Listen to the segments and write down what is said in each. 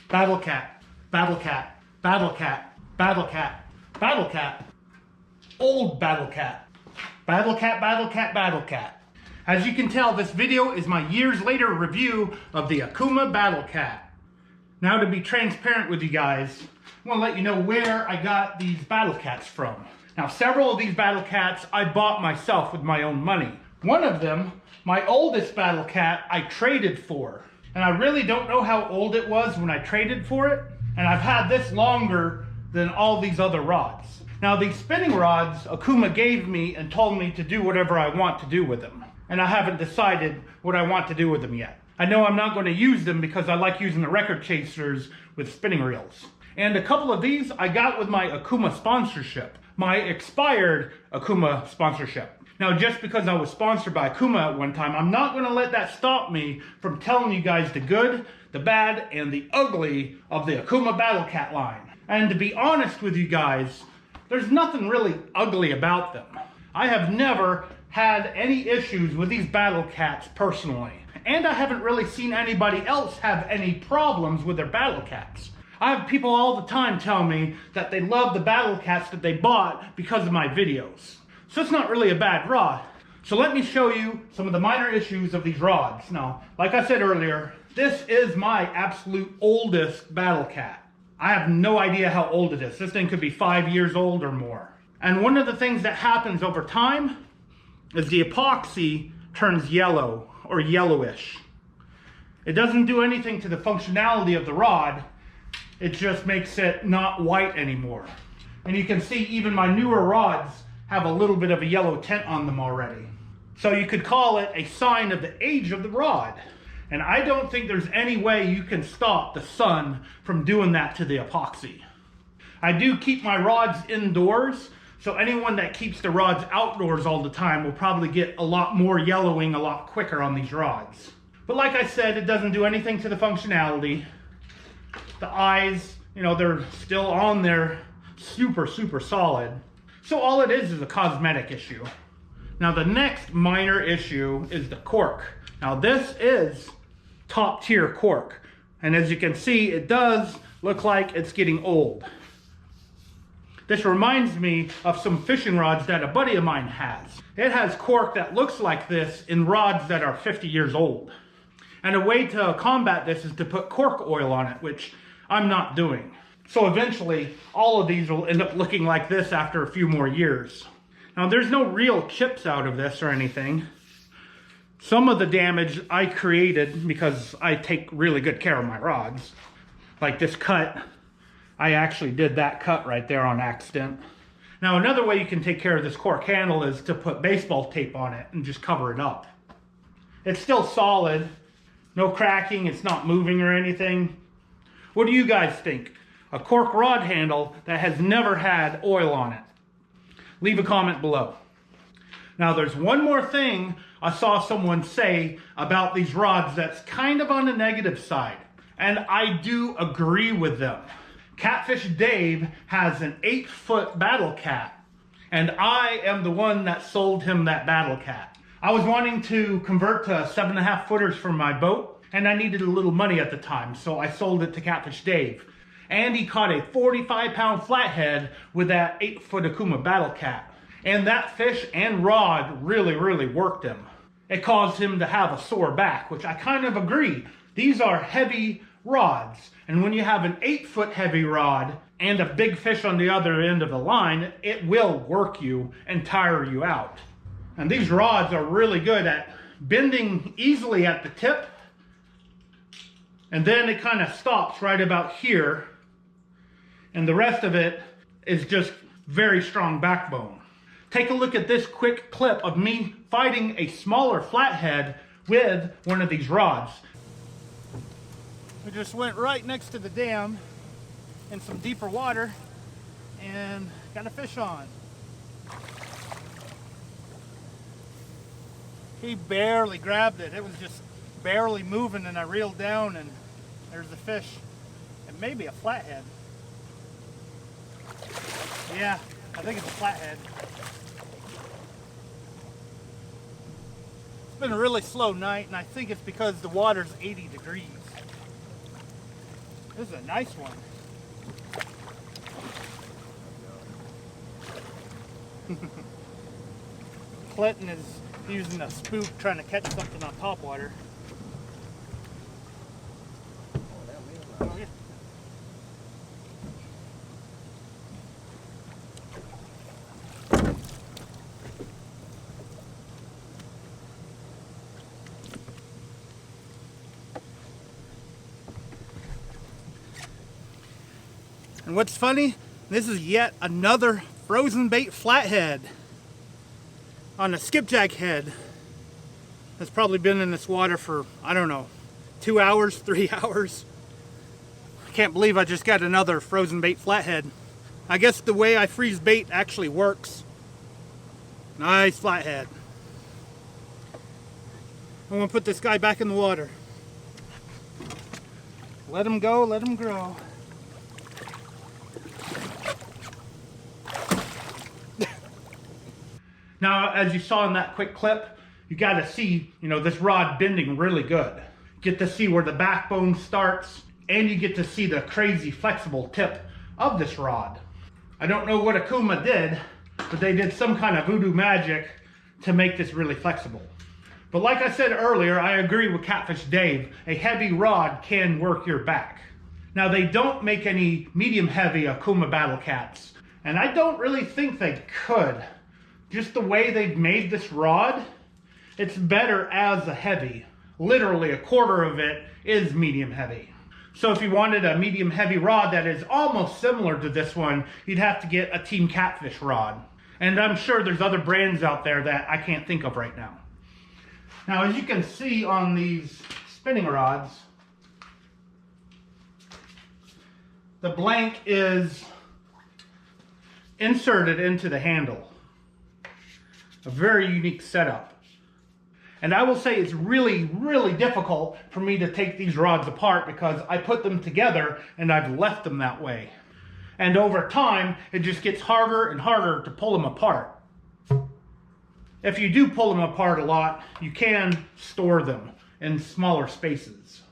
Battle cat, battle cat, battle cat, battle cat, battle cat, old battle cat, battle cat, battle cat, battle cat. As you can tell, this video is my years later review of the Okuma Battle Cat. Now, to be transparent with you guys, I want to let you know where I got these battle cats from. Now, several of these battle cats I bought myself with my own money. One of them, my oldest battle cat, I traded for. And I really don't know how old it was when I traded for it. And I've had this longer than all these other rods. Now, these spinning rods Okuma gave me and told me to do whatever I want to do with them. And I haven't decided what I want to do with them yet. I know I'm not going to use them because I like using the record chasers with spinning reels. And a couple of these I got with my Okuma sponsorship, my expired Okuma sponsorship. Now, just because I was sponsored by Okuma at one time, I'm not going to let that stop me from telling you guys the good, the bad, and the ugly of the Okuma Battle Cat line. And to be honest with you guys, there's nothing really ugly about them. I have never had any issues with these battle cats personally. And I haven't really seen anybody else have any problems with their battle cats. I have people all the time tell me that they love the battle cats that they bought because of my videos. So it's not really a bad rod. So let me show you some of the minor issues of these rods. Now, like I said earlier, this is my absolute oldest battle cat. I have no idea how old it is. This thing could be 5 years old or more. And one of the things that happens over time is the epoxy turns yellow or yellowish. It doesn't do anything to the functionality of the rod. It just makes it not white anymore. And you can see even my newer rods have a little bit of a yellow tint on them already. So you could call it a sign of the age of the rod. And I don't think there's any way you can stop the sun from doing that to the epoxy. I do keep my rods indoors, so anyone that keeps the rods outdoors all the time will probably get a lot more yellowing a lot quicker on these rods. But like I said, it doesn't do anything to the functionality. The eyes, you know, they're still on there, super solid. So all it is a cosmetic issue. Now, the next minor issue is the cork. Now, this is top tier cork. And as you can see, it does look like it's getting old. This reminds me of some fishing rods that a buddy of mine has. It has cork that looks like this in rods that are 50 years old. And a way to combat this is to put cork oil on it, which I'm not doing. So eventually, all of these will end up looking like this after a few more years. Now, there's no real chips out of this or anything. Some of the damage I created because I take really good care of my rods. Like this cut, I actually did that cut right there on accident. Now, another way you can take care of this cork handle is to put baseball tape on it and just cover it up. It's still solid, no cracking, it's not moving or anything. What do you guys think? A cork rod handle that has never had oil on it? Leave a comment below. Now, there's one more thing I saw someone say about these rods that's kind of on the negative side, and I do agree with them. Catfish Dave has an 8-foot battle cat, and I am the one that sold him that battle cat. I was wanting to convert to 7.5 footers for my boat, and I needed a little money at the time, so I sold it to Catfish Dave. And he caught a 45-pound flathead with that 8-foot Okuma Battle Cat. And that fish and rod really worked him. It caused him to have a sore back, which I kind of agree. These are heavy rods. And when you have an 8-foot heavy rod and a big fish on the other end of the line, it will work you and tire you out. And these rods are really good at bending easily at the tip. And then it kind of stops right about here. And the rest of it is just very strong backbone. Take a look at this quick clip of me fighting a smaller flathead with one of these rods. We just went right next to the dam in some deeper water and got a fish on. He barely grabbed it. It was just barely moving, and I reeled down and there's the fish. It may be a flathead. Yeah, I think it's a flathead. It's been a really slow night, and I think it's because the water's 80 degrees. This is a nice one. Clinton is using a spook trying to catch something on topwater. Oh, yeah. And what's funny, this is yet another frozen bait flathead on a skipjack head that's probably been in this water for, I don't know, 2 hours, 3 hours. I can't believe I just got another frozen bait flathead. I guess the way I freeze bait actually works. Nice flathead. I'm gonna put this guy back in the water. Let him go, let him grow. Now, as you saw in that quick clip, you got to see, this rod bending really good. Get to see where the backbone starts, and you get to see the crazy flexible tip of this rod. I don't know what Okuma did, but they did some kind of voodoo magic to make this really flexible. But like I said earlier, I agree with Catfish Dave. A heavy rod can work your back. Now, they don't make any medium heavy Okuma Battle Cats, and I don't really think they could. Just the way they've made this rod, it's better as a heavy. Literally a quarter of it is medium heavy. So if you wanted a medium heavy rod that is almost similar to this one, you'd have to get a Team Catfish rod. And I'm sure there's other brands out there that I can't think of right now. Now, as you can see on these spinning rods, the blank is inserted into the handle. A very unique setup. And I will say it's really, really difficult for me to take these rods apart because I put them together and I've left them that way. And over time, it just gets harder and harder to pull them apart. If you do pull them apart a lot, you can store them in smaller spaces.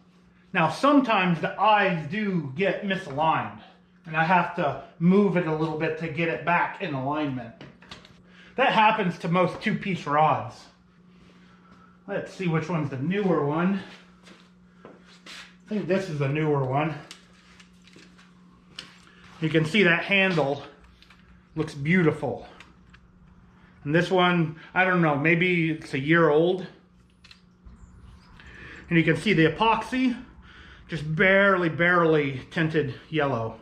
Now, sometimes the eyes do get misaligned, and I have to move it a little bit to get it back in alignment. That happens to most two-piece rods. Let's see which one's the newer one. I think this is the newer one. You can see that handle looks beautiful. And this one, I don't know, maybe it's a year old. And you can see the epoxy, just barely tinted yellow.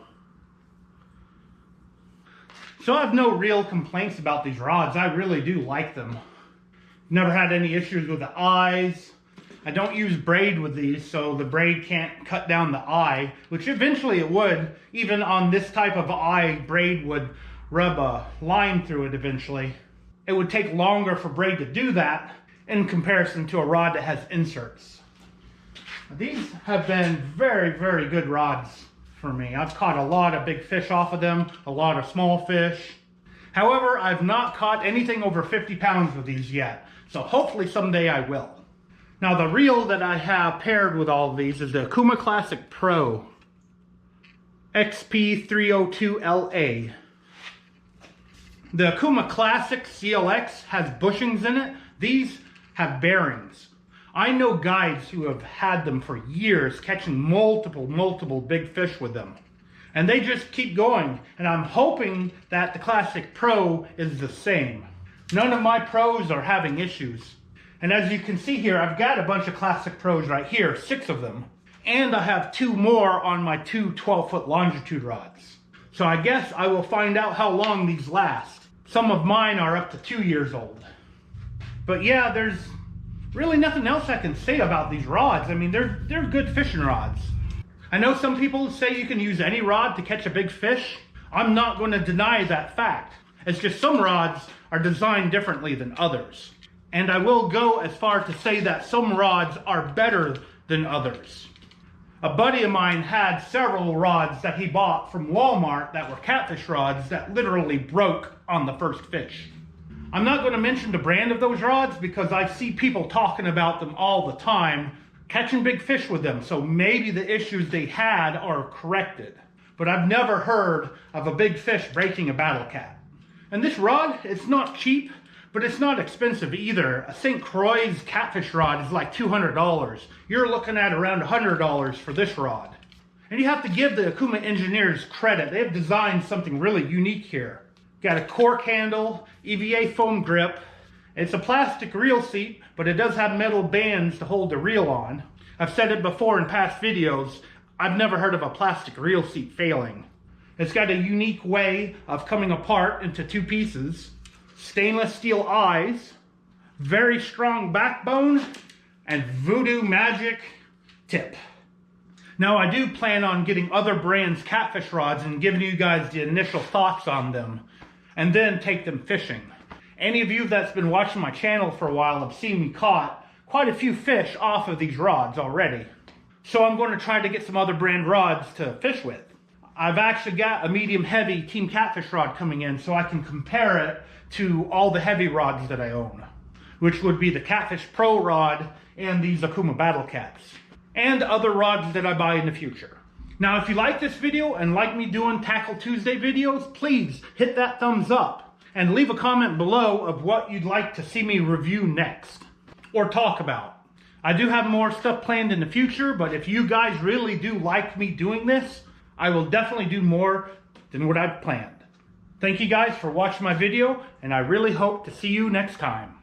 So I have no real complaints about these rods. I really do like them. Never had any issues with the eyes. I don't use braid with these, so the braid can't cut down the eye, which eventually it would. Even on this type of eye, braid would rub a line through it eventually. It would take longer for braid to do that in comparison to a rod that has inserts. These have been very, very good rods for me. I've caught a lot of big fish off of them, a lot of small fish. However, I've not caught anything over 50 pounds with these yet, so hopefully someday I will. Now, the reel that I have paired with all of these is the Okuma Classic Pro XP302LA. The Okuma Classic CLX has bushings in it. These have bearings. I know guides who have had them for years, catching multiple big fish with them. And they just keep going. And I'm hoping that the Classic Pro is the same. None of my Pros are having issues. And as you can see here, I've got a bunch of Classic Pros right here, 6 of them. And I have 2 more on my 2 12-foot longitude rods. So I guess I will find out how long these last. Some of mine are up to 2 years old. But yeah, there's really nothing else I can say about these rods. I mean, they're good fishing rods. I know some people say you can use any rod to catch a big fish. I'm not going to deny that fact. It's just some rods are designed differently than others. And I will go as far to say that some rods are better than others. A buddy of mine had several rods that he bought from Walmart that were catfish rods that literally broke on the first fish. I'm not going to mention the brand of those rods because I see people talking about them all the time, catching big fish with them, so maybe the issues they had are corrected. But I've never heard of a big fish breaking a Battle Cat. And this rod, it's not cheap, but it's not expensive either. A St. Croix's catfish rod is like $200. You're looking at around $100 for this rod. And you have to give the Okuma engineers credit. They have designed something really unique here. Got a cork handle, EVA foam grip. It's a plastic reel seat, but it does have metal bands to hold the reel on. I've said it before in past videos, I've never heard of a plastic reel seat failing. It's got a unique way of coming apart into two pieces. Stainless steel eyes, very strong backbone, and voodoo magic tip. Now I do plan on getting other brands' catfish rods and giving you guys the initial thoughts on them, and then take them fishing. Any of you that's been watching my channel for a while have seen me caught quite a few fish off of these rods already. So I'm going to try to get some other brand rods to fish with. I've actually got a medium heavy Team Catfish rod coming in, so I can compare it to all the heavy rods that I own, which would be the Catfish Pro rod and these Okuma Battle Cats, and other rods that I buy in the future. Now, if you like this video and like me doing Tackle Tuesday videos, please hit that thumbs up and leave a comment below of what you'd like to see me review next or talk about. I do have more stuff planned in the future, but if you guys really do like me doing this, I will definitely do more than what I've planned. Thank you guys for watching my video, and I really hope to see you next time.